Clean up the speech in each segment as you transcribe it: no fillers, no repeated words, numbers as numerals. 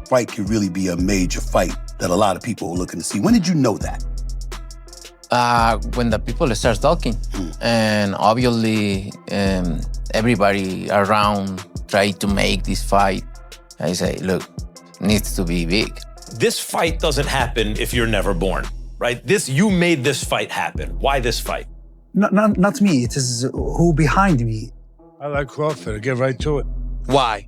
fight could really be a major fight that a lot of people are looking to see. When did you know that? When the people start talking, and obviously everybody around try to make this fight. I say, look, needs to be big. This fight doesn't happen if you're never born, right? You made this fight happen. Why this fight? Not me. It is who behind me. I like Crawford. I get right to it. Why?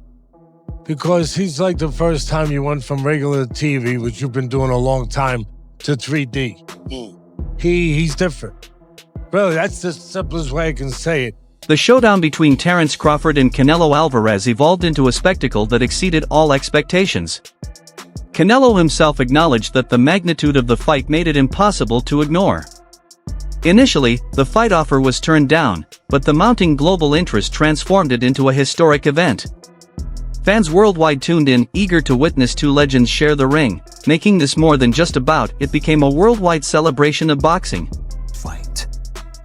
Because he's like the first time you went from regular TV, which you've been doing a long time, to 3D. He's different. Really, that's the simplest way I can say it. The showdown between Terence Crawford and Canelo Alvarez evolved into a spectacle that exceeded all expectations. Canelo himself acknowledged that the magnitude of the fight made it impossible to ignore. Initially, the fight offer was turned down, but the mounting global interest transformed it into a historic event. Fans worldwide tuned in, eager to witness two legends share the ring, making this more than just a bout. It became a worldwide celebration of boxing. Fight.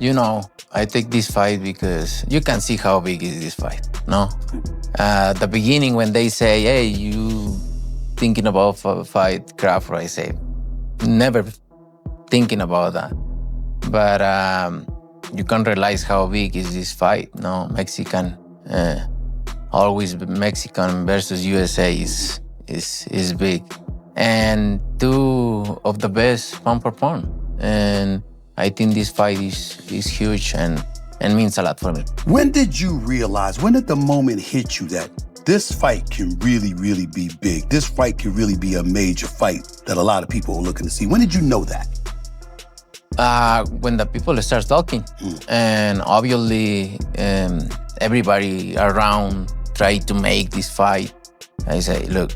You know, I take this fight because you can see how big is this fight, no? At the beginning when they say, hey, you thinking about fight Crawford, I say, never thinking about that. But you can realize how big is this fight, no? Mexican, always Mexican versus USA is big. And two of the best pound for pound. And I think this fight is huge and means a lot for me. When did you realize, when did the moment hit you that this fight can really, really be big? This fight can really be a major fight that a lot of people are looking to see. When did you know that? When the people start talking, and obviously everybody around try to make this fight. I say, look,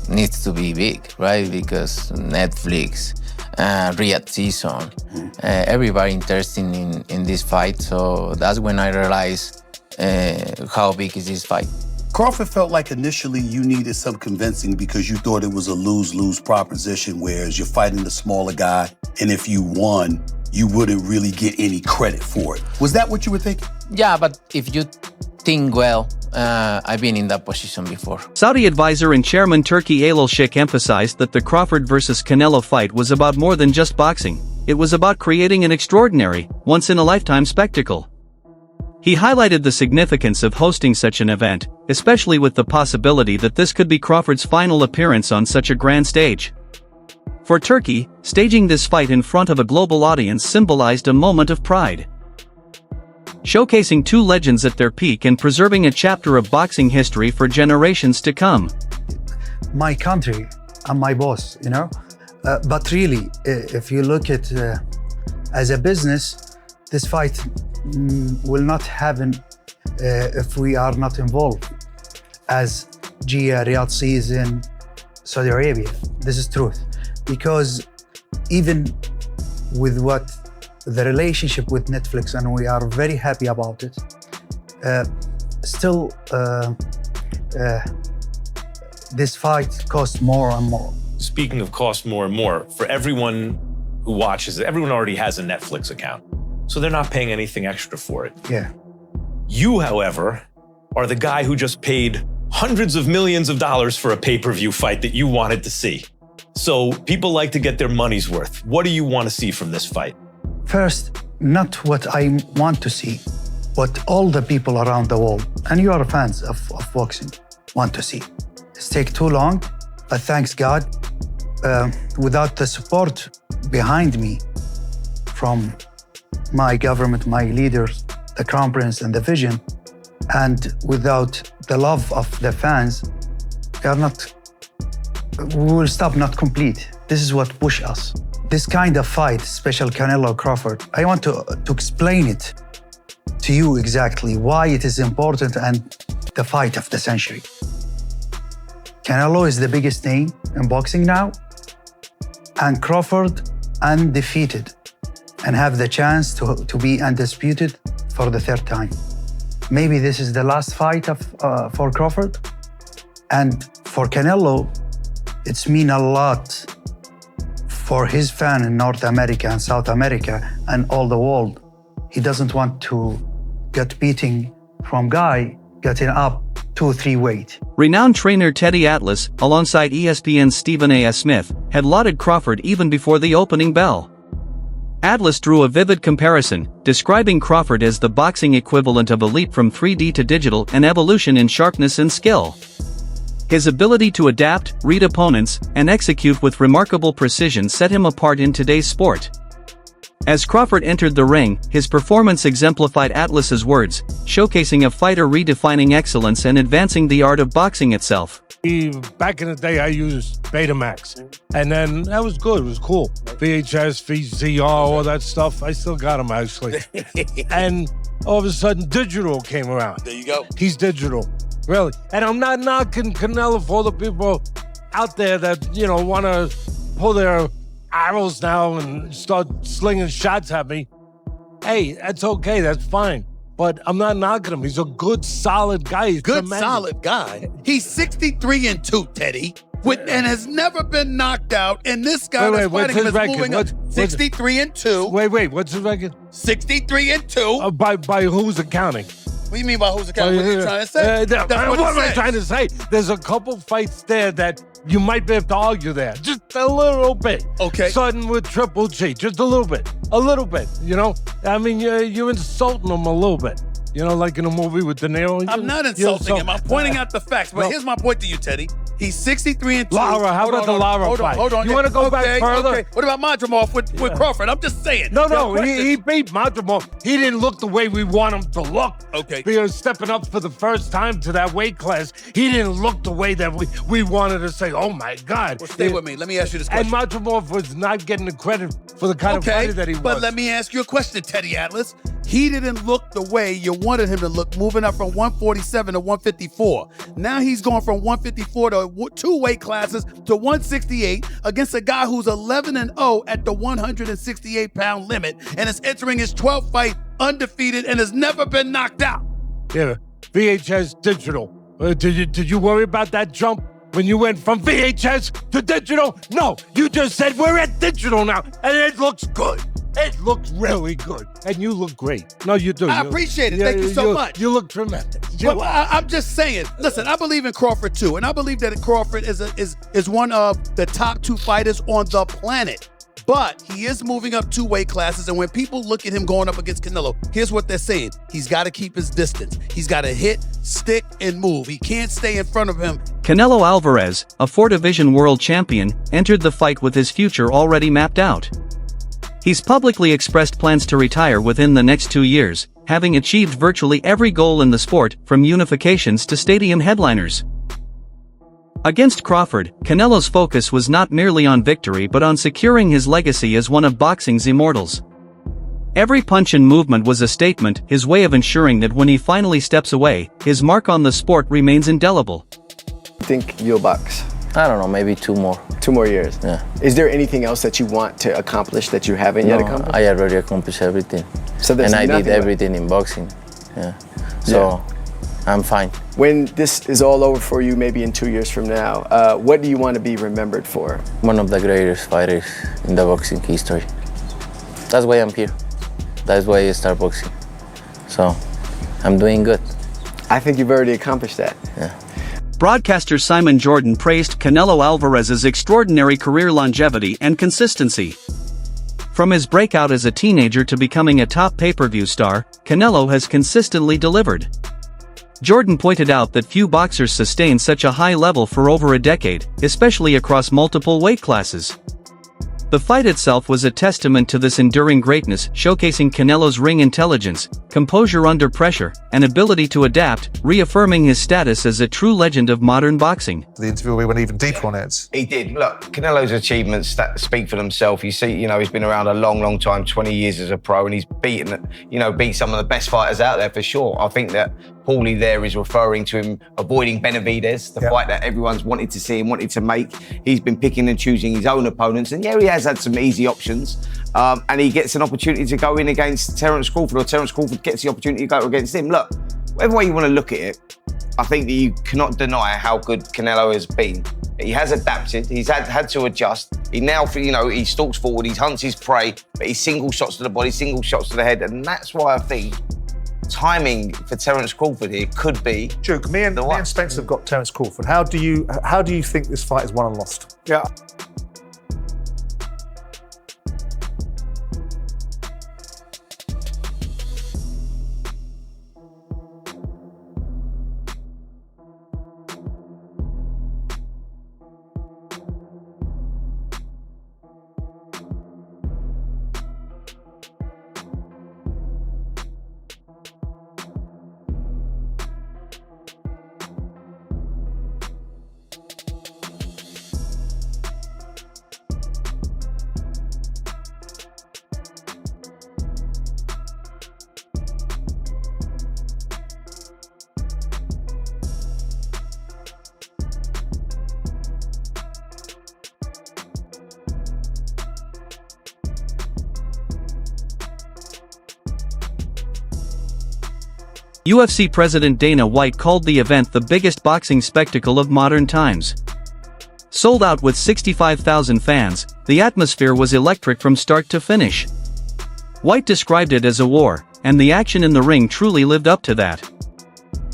needs to be big, right? Because Netflix, Riyadh season, everybody interested in this fight. So that's when I realized how big is this fight. Crawford felt like initially you needed some convincing because you thought it was a lose-lose proposition, whereas you're fighting the smaller guy, and if you won, you wouldn't really get any credit for it. Was that what you were thinking? Yeah, but if you think well, I've been in that position before. Saudi advisor and chairman Turki Al-Sheikh emphasized that the Crawford versus Canelo fight was about more than just boxing. It was about creating an extraordinary, once-in-a-lifetime spectacle. He highlighted the significance of hosting such an event, especially with the possibility that this could be Crawford's final appearance on such a grand stage. For Turkey, staging this fight in front of a global audience symbolized a moment of pride. Showcasing two legends at their peak and preserving a chapter of boxing history for generations to come. My country and my boss, you know? But really, if you look at as a business, this fight will not happen if we are not involved. As Gia, Riyadh season, Saudi Arabia, this is truth. Because even with what the relationship with Netflix, and we are very happy about it, still this fight costs more and more. Speaking of cost more and more, for everyone who watches it, everyone already has a Netflix account, so they're not paying anything extra for it. Yeah. You, however, are the guy who just paid hundreds of millions of dollars for a pay-per-view fight that you wanted to see. So people like to get their money's worth. What do you want to see from this fight? First, not what I want to see, what all the people around the world, and you are fans of boxing, want to see. It's taken too long, but thanks God, without the support behind me from my government, my leaders, the Crown Prince and the vision, and without the love of the fans, we will stop not complete. This is what push us. This kind of fight, special Canelo Crawford, I want to explain it to you exactly why it is important and the fight of the century. Canelo is the biggest name in boxing now, and Crawford undefeated and have the chance to be undisputed for the third time. Maybe this is the last fight for Crawford, and for Canelo, it's mean a lot for his fan in North America and South America and all the world. He doesn't want to get beating from guy getting up 2-3 weight. Renowned trainer Teddy Atlas, alongside ESPN's Stephen A.S. Smith, had lauded Crawford even before the opening bell. Atlas drew a vivid comparison, describing Crawford as the boxing equivalent of a leap from 3D to digital and evolution in sharpness and skill. His ability to adapt, read opponents, and execute with remarkable precision set him apart in today's sport. As Crawford entered the ring, his performance exemplified Atlas's words, showcasing a fighter redefining excellence and advancing the art of boxing itself. Back in the day, I used Betamax, and then that was good. It was cool. VHS, VCR, all that stuff. I still got them, actually. And all of a sudden, digital came around. There you go. He's digital, really. And I'm not knocking Canelo for all the people out there that, want to pull their arrows now and start slinging shots at me. Hey, that's okay. That's fine. But I'm not knocking him. He's a good, solid guy. He's Good, tremendous. solid guy. He's 63-2, Teddy, and has never been knocked out. And this guy that's what's fighting him his is record? moving up. 63-2. Wait, what's his record? 63-2. By who's accounting? What do you mean by who's accounting? What are you trying to say? What am I trying to say? There's a couple fights there that you might be able to argue there. Just a little bit. Okay. Sudden with Triple G. Just a little bit. A little bit, I mean, you're insulting him a little bit. Like in a movie with De Niro. I'm not insulting him. I'm pointing out the facts. But here's my point to you, Teddy. He's 63-2. Lara, how about the Lara fight? Hold on. You want to go back further? Okay. What about Madrimov with Crawford? I'm just saying. No, he beat Madrimov. He didn't look the way we want him to look. Okay. Because stepping up for the first time to that weight class, he didn't look the way that we wanted to say, oh my God. Well, stay with me. Let me ask you this question. And Madrimov was not getting the credit for the kind of fighter that he was. But let me ask you a question, Teddy Atlas. He didn't look the way you wanted him to look, moving up from 147 to 154. Now he's going from 154 to 2 weight classes to 168 against a guy who's 11-0 at the 168-pound limit and is entering his 12th fight undefeated and has never been knocked out. Yeah, VHS digital. Did you worry about that jump when you went from VHS to digital? No, you just said we're at digital now, and it looks good. It looks really good, and you look great. No, you do. I appreciate it. Thank you so much. You look tremendous. But I'm just saying. Listen, I believe in Crawford too, and I believe that Crawford is one of the top 2 fighters on the planet. But he is moving up 2 weight classes, and when people look at him going up against Canelo, here's what they're saying. He's got to keep his distance. He's got to hit, stick, and move. He can't stay in front of him. Canelo Alvarez, a 4-division world champion, entered the fight with his future already mapped out. He's publicly expressed plans to retire within the next 2 years, having achieved virtually every goal in the sport, from unifications to stadium headliners. Against Crawford, Canelo's focus was not merely on victory but on securing his legacy as one of boxing's immortals. Every punch and movement was a statement, his way of ensuring that when he finally steps away, his mark on the sport remains indelible. I think you'll box. I don't know, maybe 2 more. 2 more years. Yeah. Is there anything else that you want to accomplish that you haven't yet accomplished? I already accomplished everything. So there's and I nothing did everything in boxing. Yeah. So I'm fine. When this is all over for you, maybe in 2 years from now, what do you want to be remembered for? One of the greatest fighters in the boxing history. That's why I'm here. That's why I start boxing. So I'm doing good. I think you've already accomplished that. Yeah. Broadcaster Simon Jordan praised Canelo Alvarez's extraordinary career longevity and consistency. From his breakout as a teenager to becoming a top pay-per-view star, Canelo has consistently delivered. Jordan pointed out that few boxers sustain such a high level for over a decade, especially across multiple weight classes. The fight itself was a testament to this enduring greatness, showcasing Canelo's ring intelligence, composure under pressure, and ability to adapt, reaffirming his status as a true legend of modern boxing. The interview, we went even deeper on it. He did. Look, Canelo's achievements that speak for themselves. You see, he's been around a long, long time, 20 years as a pro, and he's beat some of the best fighters out there for sure. I think that Paulie there is referring to him avoiding Benavidez, the fight that everyone's wanted to see and wanted to make. He's been picking and choosing his own opponents, and he has had some easy options. And he gets an opportunity to go in against Terence Crawford, or Terence Crawford gets the opportunity to go against him. Look, whatever way you want to look at it, I think that you cannot deny how good Canelo has been. He has adapted, he's had to adjust. He now, he stalks forward, he hunts his prey, but he single shots to the body, single shots to the head, and that's why I think timing for Terence Crawford here could be. Duke, me and Spencer have got Terence Crawford. How do you think this fight is won and lost? Yeah. UFC President Dana White called the event the biggest boxing spectacle of modern times. Sold out with 65,000 fans, the atmosphere was electric from start to finish. White described it as a war, and the action in the ring truly lived up to that.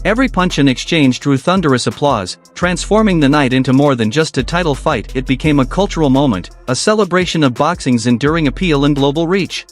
Every punch and exchange drew thunderous applause, transforming the night into more than just a title fight. It became a cultural moment, a celebration of boxing's enduring appeal and global reach.